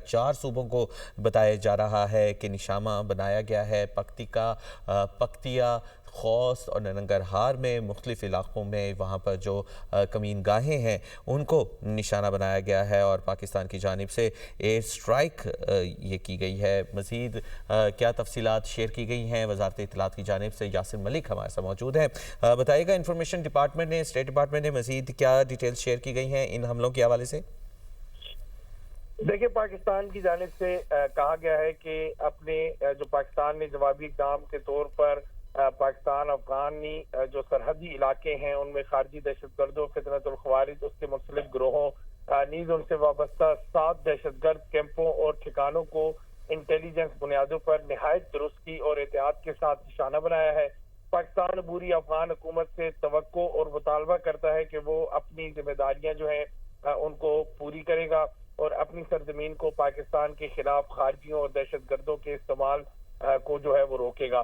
4 صوبوں کو بتایا جا رہا ہے کہ نشانہ بنایا گیا ہے۔ پکتیکا، پکتیا، خوست اور ننگرہار میں مختلف علاقوں میں وہاں پر جو کمین گاہیں ہیں ان کو نشانہ بنایا گیا ہے اور پاکستان کی جانب سے ایئر سٹرائک یہ کی گئی ہے۔ مزید کیا تفصیلات شیئر کی گئی ہیں وزارت اطلاعات کی جانب سے؟ یاسر ملک ہمارے ساتھ موجود ہیں۔ بتائیے گا انفارمیشن ڈپارٹمنٹ نے، اسٹیٹ ڈپارٹمنٹ نے مزید کیا ڈیٹیلز شیئر کی گئی ہیں ان حملوں کے حوالے سے؟ دیکھیں، پاکستان کی جانب سے کہا گیا ہے کہ اپنے جو پاکستان نے جوابی اقدام کے طور پر پاکستان افغانی جو سرحدی علاقے ہیں ان میں خارجی دہشت گردوں، فتنۃ الخوارج، اس کے منسلک گروہوں نیز ان سے وابستہ 7 دہشت گرد کیمپوں اور ٹھکانوں کو انٹیلیجنس بنیادوں پر نہایت درستی اور احتیاط کے ساتھ نشانہ بنایا ہے۔ پاکستان عبوری افغان حکومت سے توقع اور مطالبہ کرتا ہے کہ وہ اپنی ذمہ داریاں جو ہیں ان کو پوری کرے گا اور اپنی سرزمین کو پاکستان کے خلاف خارجیوں اور دہشت گردوں کے استعمال کو جو ہے وہ روکے گا،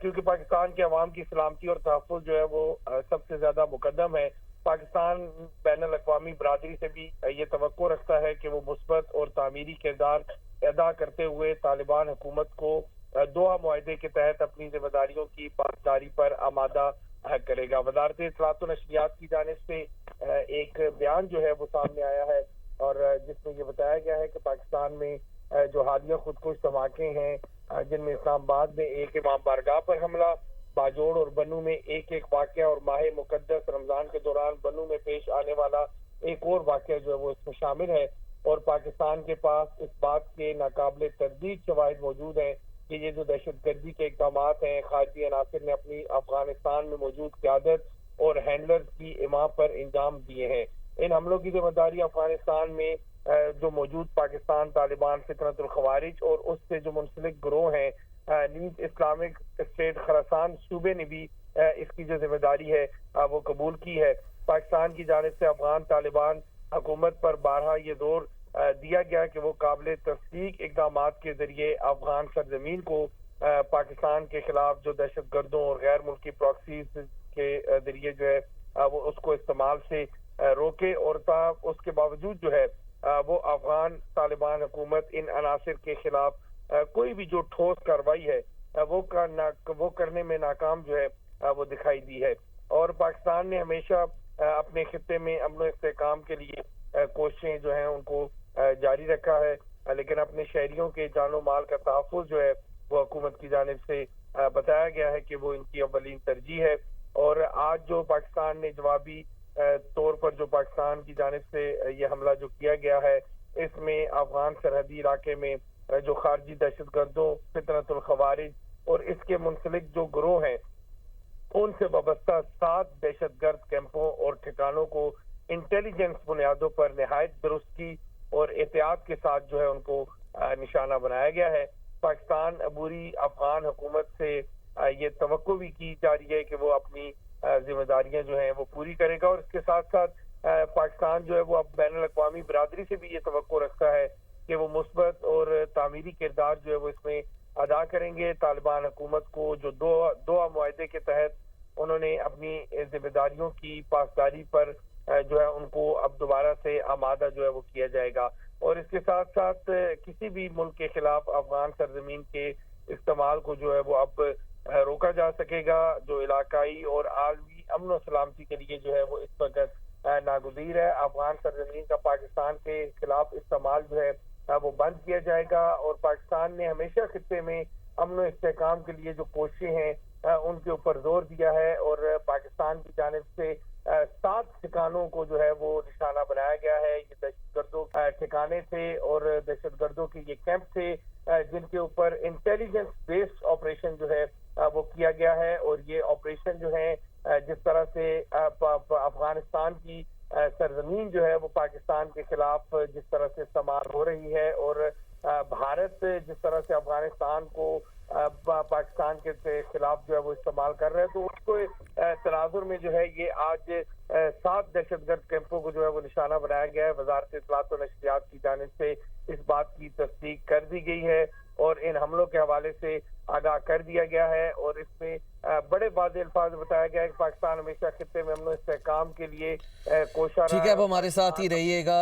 کیونکہ پاکستان کے عوام کی سلامتی اور تحفظ جو ہے وہ سب سے زیادہ مقدم ہے۔ پاکستان بین الاقوامی برادری سے بھی یہ توقع رکھتا ہے کہ وہ مثبت اور تعمیری کردار ادا کرتے ہوئے طالبان حکومت کو دوحہ معاہدے کے تحت اپنی ذمہ داریوں کی پاسداری پر آمادہ کرے گا۔ وزارت اطلاعات و نشریات کی جانب سے ایک بیان جو ہے وہ سامنے آیا ہے اور جس میں یہ بتایا گیا ہے کہ پاکستان میں جو حالیہ خودکش دھماکے ہیں جن میں اسلام آباد میں ایک امام بارگاہ پر حملہ، باجوڑ اور بنوں میں ایک واقعہ اور ماہ مقدس رمضان کے دوران بنوں میں پیش آنے والا ایک اور واقعہ جو ہے وہ اس میں شامل ہے، اور پاکستان کے پاس اس بات کے ناقابل تردید شواہد موجود ہیں کہ یہ جو دہشت گردی کے اقدامات ہیں خارجی عناصر نے اپنی افغانستان میں موجود قیادت اور ہینڈلرز کی اماں پر انجام دیے ہیں۔ ان حملوں کی ذمہ داری افغانستان میں جو موجود پاکستان طالبان فتنۃ الخوارج اور اس سے جو منسلک گروہ ہیں نیز اسلامک اسٹیٹ خراسان صوبے نے بھی اس کی جو ذمہ داری ہے وہ قبول کی ہے۔ پاکستان کی جانب سے افغان طالبان حکومت پر بارہا یہ دور دیا گیا کہ وہ قابل تصدیق اقدامات کے ذریعے افغان سرزمین کو پاکستان کے خلاف جو دہشت گردوں اور غیر ملکی پراکسیز کے ذریعے جو ہے وہ اس کو استعمال سے روکے، اور اس کے باوجود جو ہے وہ افغان طالبان حکومت ان عناصر کے خلاف کوئی بھی جو ٹھوس کارروائی ہے وہ کرنے میں ناکام جو ہے وہ دکھائی دی ہے۔ اور پاکستان نے ہمیشہ اپنے خطے میں امن و استحکام کے لیے کوششیں جو ہیں ان کو جاری رکھا ہے، لیکن اپنے شہریوں کے جان و مال کا تحفظ جو ہے وہ حکومت کی جانب سے بتایا گیا ہے کہ وہ ان کی اولین ترجیح ہے۔ اور آج جو پاکستان نے جوابی طور پر جو پاکستان کی جانب سے یہ حملہ جو کیا گیا ہے اس میں افغان سرحدی علاقے میں جو خارجی دہشت گردوں، فتنۃ الخوارج اور اس کے منسلک جو گروہ ہیں ان سے وابستہ 7 دہشت گرد کیمپوں اور ٹھکانوں کو انٹیلیجنس بنیادوں پر نہایت درستی اور احتیاط کے ساتھ جو ہے ان کو نشانہ بنایا گیا ہے۔ پاکستان عبوری افغان حکومت سے یہ توقع بھی کی جا رہی ہے کہ وہ اپنی ذمہ داریاں جو ہیں وہ پوری کرے گا، اور اس کے ساتھ ساتھ پاکستان جو ہے وہ اب بین الاقوامی برادری سے بھی یہ توقع رکھتا ہے کہ وہ مثبت اور تعمیری کردار جو ہے وہ اس میں ادا کریں گے۔ طالبان حکومت کو جو دوحہ معاہدے کے تحت انہوں نے اپنی ذمہ داریوں کی پاسداری پر جو ہے ان کو اب دوبارہ سے آمادہ جو ہے وہ کیا جائے گا، اور اس کے ساتھ ساتھ کسی بھی ملک کے خلاف افغان سرزمین کے استعمال کو جو ہے وہ اب روکا جا سکے گا، جو علاقائی اور عالمی امن و سلامتی کے لیے جو ہے وہ اس وقت ناگزیر ہے۔ افغان سرزمین کا پاکستان کے خلاف استعمال جو ہے وہ بند کیا جائے گا، اور پاکستان نے ہمیشہ خطے میں امن و استحکام کے لیے جو کوششیں ہیں ان کے اوپر زور دیا ہے، اور پاکستان کی جانب سے 7 ٹھکانوں کو جو ہے وہ نشانہ بنایا گیا ہے۔ یہ دہشت گردوں ٹھکانے تھے اور دہشت گردوں کے یہ کیمپ تھے جن کے اوپر انٹیلیجنس بیسڈ آپریشن جو ہے وہ کیا گیا ہے، اور یہ آپریشن جو ہے جس طرح سے افغانستان کی سرزمین جو ہے وہ پاکستان کے خلاف جس طرح سے استعمال ہو رہی ہے، اور بھارت جس طرح سے افغانستان کو پاکستان کے خلاف جو ہے وہ استعمال کر رہے ہیں، تو اس کو تناظر میں جو ہے یہ آج 7 دہشت گرد کیمپوں کو جو ہے وہ نشانہ بنایا گیا ہے۔ وزارت اطلاعات و نشریات کی جانب سے اس بات کی تصدیق کر دی گئی ہے اور ان حملوں کے حوالے سے آگاہ کر دیا گیا ہے، اور اس میں بڑے واضح الفاظ بتایا گیا ہے کہ پاکستان ہمیشہ خطے میں امن و استحکام کے لیے کوشاں رہا ہے۔ ٹھیک ہے، اب ہمارے ساتھ ہی رہیے گا۔